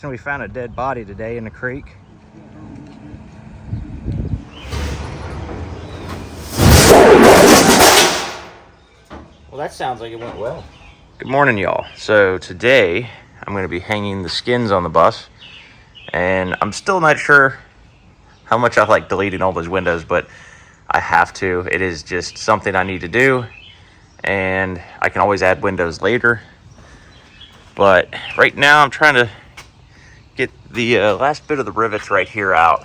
So we found a dead body today in the creek. Well, that sounds like it went well. Good morning, y'all. So today I'm going to be hanging the skins on the bus, and I'm still not sure how much I like deleting all those windows, but I have to. It is just something I need to do, and I can always add windows later. But right now I'm trying to get the last bit of the rivets right here out,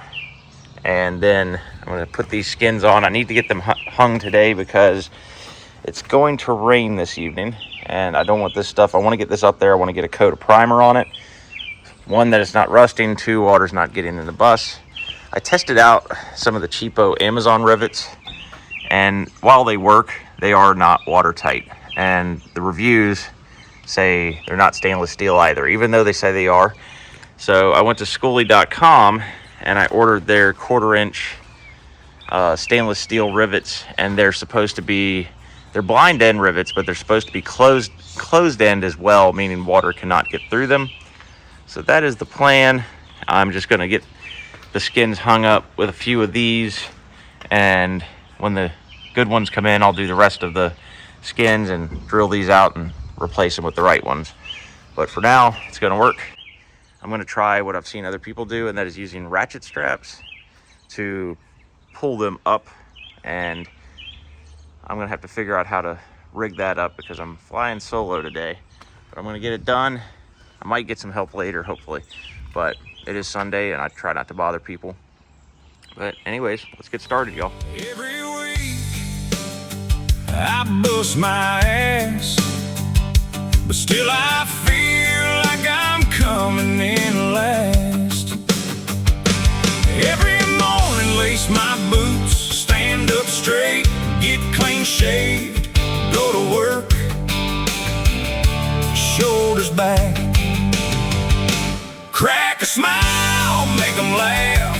and then I'm going to put these skins on. I need to get them hung today because it's going to rain this evening, and I don't want this stuff. I want to get this up there. I want to get a coat of primer on it. One, that it's not rusting. Two, water's not getting in the bus. I tested out some of the cheapo Amazon rivets, and while they work, they are not watertight. And the reviews say they're not stainless steel either, even though they say they are. So I went to Skoolie.com and I ordered their 1/4-inch stainless steel rivets, and they're supposed to be, they're blind end rivets, but they're supposed to be closed end as well, meaning water cannot get through them. So that is the plan. I'm just going to get the skins hung up with a few of these, and when the good ones come in, I'll do the rest of the skins and drill these out and replace them with the right ones. But for now, it's going to work. I'm going to try what I've seen other people do, and that is using ratchet straps to pull them up, and I'm going to have to figure out how to rig that up because I'm flying solo today. But I'm going to get it done. I might get some help later, hopefully, but it is Sunday and I try not to bother people. But anyways, let's get started, y'all. Every week I bust my ass, but still I feel like I'm coming in last. Every morning lace my boots, stand up straight, get clean shaved, go to work, shoulders back, crack a smile, make them laugh,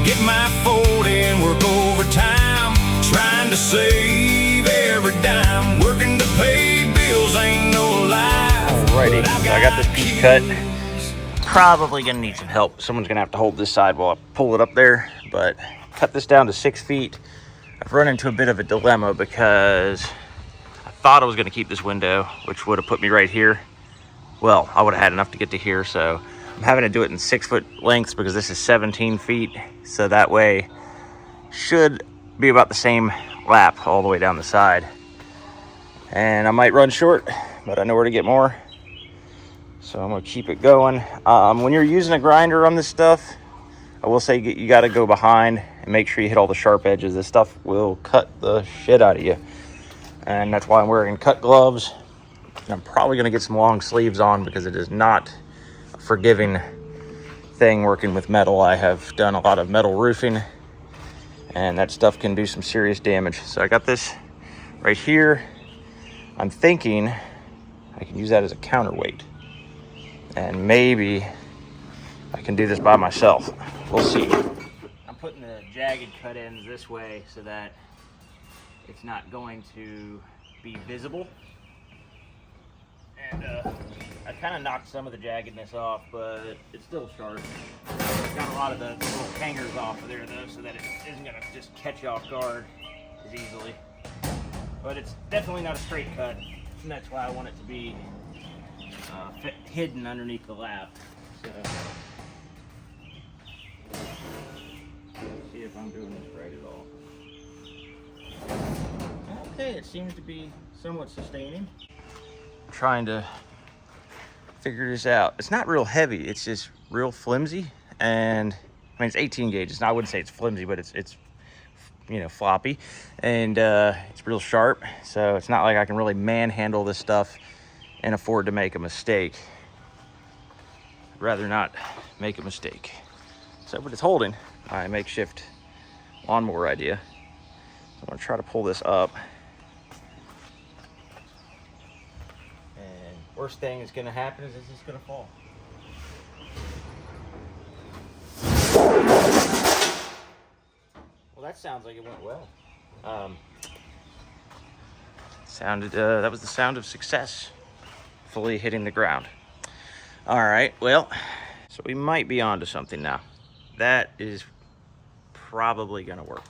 get my fold in, work overtime, trying to save every dime, working to pay bills ain't no lie. Alrighty, so I got this piece cut. Probably gonna need some help. Someone's gonna have to hold this side while I pull it up there, but cut this down to 6 feet. I've run into a bit of a dilemma because I thought I was gonna keep this window, which would have put me right here. Well, I would have had enough to get to here, so I'm having to do it in 6 foot lengths because this is 17 feet. So that way should be about the same lap all the way down the side. And I might run short, but I know where to get more. So I'm gonna keep it going. When you're using a grinder on this stuff, I will say you gotta go behind and make sure you hit all the sharp edges. This stuff will cut the shit out of you. And that's why I'm wearing cut gloves. And I'm probably gonna get some long sleeves on because it is not a forgiving thing working with metal. I have done a lot of metal roofing, and that stuff can do some serious damage. So I got this right here. I'm thinking I can use that as a counterweight, and maybe I can do this by myself. We'll see. I'm putting the jagged cut ends this way so that it's not going to be visible. And I kind of knocked some of the jaggedness off, but it's still sharp. Got a lot of the little hangers off of there though, so that it isn't gonna just catch you off guard as easily. But it's definitely not a straight cut, and that's why I want it to be hidden underneath the lap. So, let's see if I'm doing this right at all. Okay, it seems to be somewhat sustaining. I'm trying to figure this out. It's not real heavy, it's just real flimsy, and I mean it's 18 gauge. I wouldn't say it's flimsy, but it's you know, floppy, and it's real sharp, so it's not like I can really manhandle this stuff and afford to make a mistake. I'd rather not make a mistake. So, but it's holding my makeshift lawnmower idea. I'm gonna try to pull this up, and worst thing that's gonna happen is it's just gonna fall. Well, that sounds like it went well. That was the sound of success, fully hitting the ground. All right, well, So we might be onto something now. That is probably gonna work.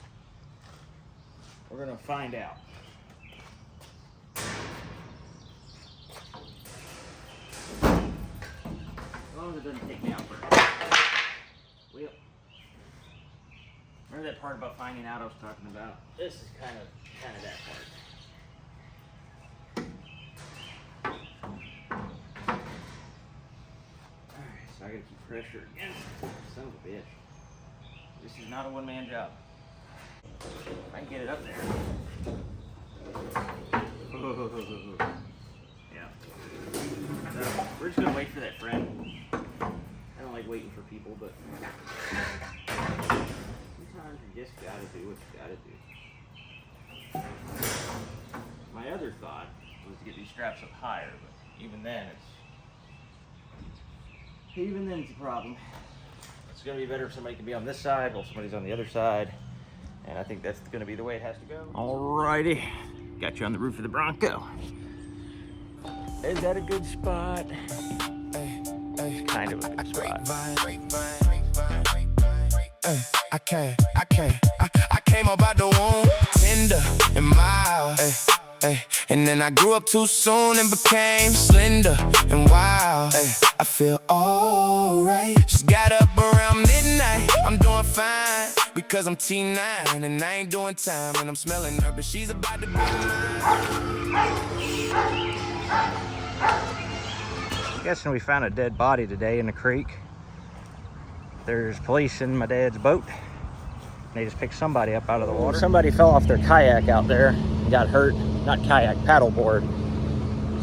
We're gonna find out. As long as it doesn't take me out first. Well, remember that part about finding out I was talking about? This is kind of that part. Alright, so I gotta keep pressure again. Son of a bitch. This is not a one-man job. If I can get it up there. Yeah. So, we're just gonna wait for that friend. I don't like waiting for people, but sometimes you just gotta do what you gotta do. My other thought was to get these straps up higher, but even then it's a problem. It's gonna be better if somebody can be on this side while somebody's on the other side. And I think that's gonna be the way it has to go. Alrighty, got you on the roof of the Bronco. Is that a good spot? It's kind of a good spot. I came up out the womb, tender and mild. And then I grew up too soon and became slender and wild. I feel alright. She got up around midnight. I'm doing fine because I'm T9 and I ain't doing time. And I'm smelling her, but she's about to be mine. I'm guessing we found a dead body today in the creek. There's police in my dad's boat. They just picked somebody up out of the water. Somebody fell off their kayak out there and got hurt. Not kayak, paddleboard.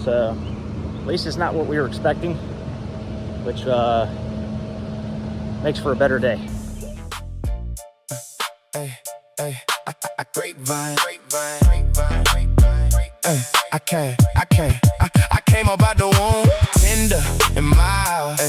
So, at least it's not what we were expecting, which makes for a better day. Grapevine. I came up out the womb, tender and mild.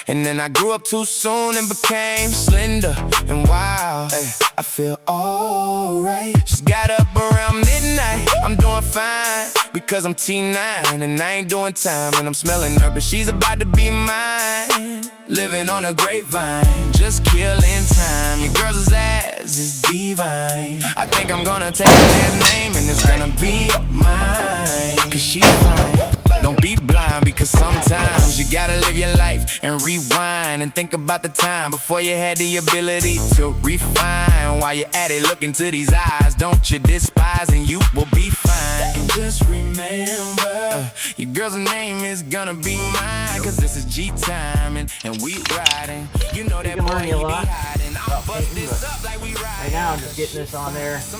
And then I grew up too soon and became slender and wild. I feel alright. She's got up around midnight. I'm doing fine because I'm T9 and I ain't doing time. And I'm smelling her, but she's about to be mine. Living on a grapevine, just killing time. Your girl's ass is divine. I think I'm gonna take her last name and it's gonna be mine. Cause she's fine. Don't be blind because sometimes you gotta live your life and rewind and think about the time before you had the ability to refine. While you're at it, look into these eyes, don't you despise and you will be fine. Just remember, your girl's name is gonna be mine. Cause this is G time and we riding. You know that boy, he be hiding. I'll bust this up like we riding. Right now I'm just getting this on there so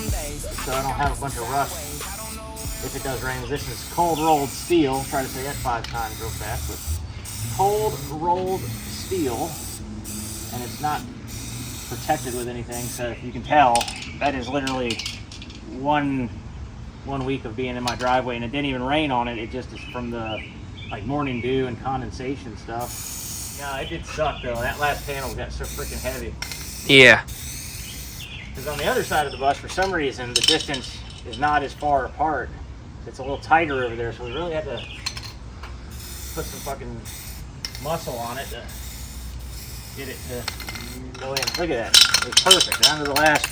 I don't have a bunch of rust if it does rain. This is cold rolled steel. Try to say that 5 times real fast, but cold rolled steel, and it's not protected with anything. So if you can tell, that is literally one week of being in my driveway, and it didn't even rain on it. It just is from the morning dew and condensation stuff. No, it did suck though. That last panel got so freaking heavy. Yeah. Because on the other side of the bus, for some reason, the distance is not as far apart. It's a little tighter over there, so we really had to put some fucking muscle on it to get it to go in. Look at that. It's perfect. Down to the last.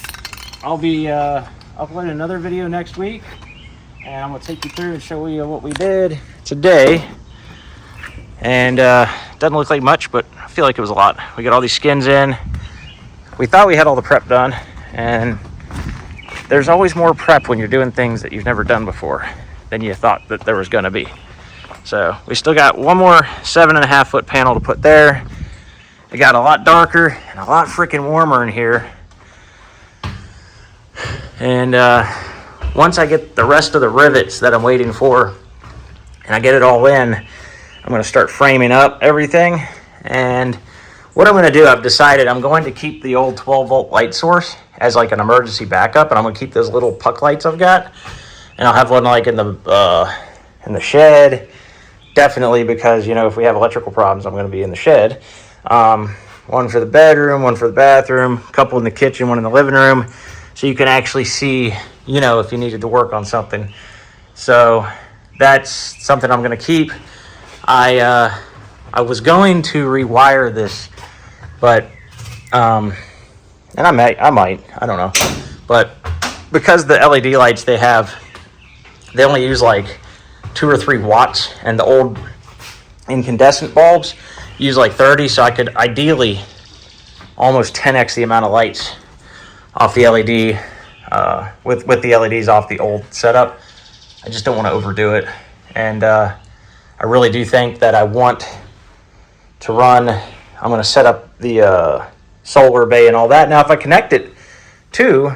I'll be uploading another video next week, and I'm going to take you through and show you what we did today. And doesn't look like much, but I feel like it was a lot. We got all these skins in. We thought we had all the prep done, and there's always more prep when you're doing things that you've never done before than you thought that there was going to be. So we still got one more 7.5 foot panel to put there. It got a lot darker and a lot freaking warmer in here. And once I get the rest of the rivets that I'm waiting for and I get it all in, I'm going to start framing up everything. And what I'm going to do, I've decided I'm going to keep the old 12 volt light source as like an emergency backup, and I'm going to keep those little puck lights I've got, and I'll have one like in the shed, definitely, because if we have electrical problems, I'm going to be in the shed. One for the bedroom, one for the bathroom, a couple in the kitchen, one in the living room, so you can actually see, if you needed to work on something. So that's something I'm going to keep. I I was going to rewire this, but and I might, I don't know, but because the LED lights they only use like 2 or 3 watts, and the old incandescent bulbs use like 30, so I could ideally almost 10x the amount of lights off the LED with the LEDs off the old setup. I just don't want to overdo it, and I really do think that I want to run. I'm going to set up the solar bay and all that. Now, if I connect it to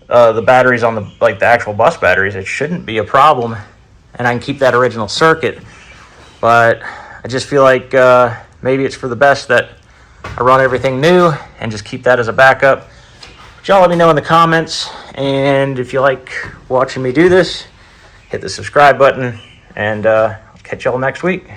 the batteries on the actual bus batteries, it shouldn't be a problem, and I can keep that original circuit. But I just feel like maybe it's for the best that I run everything new and just keep that as a backup. But y'all let me know in the comments, and if you like watching me do this, hit the subscribe button, and I'll catch y'all next week.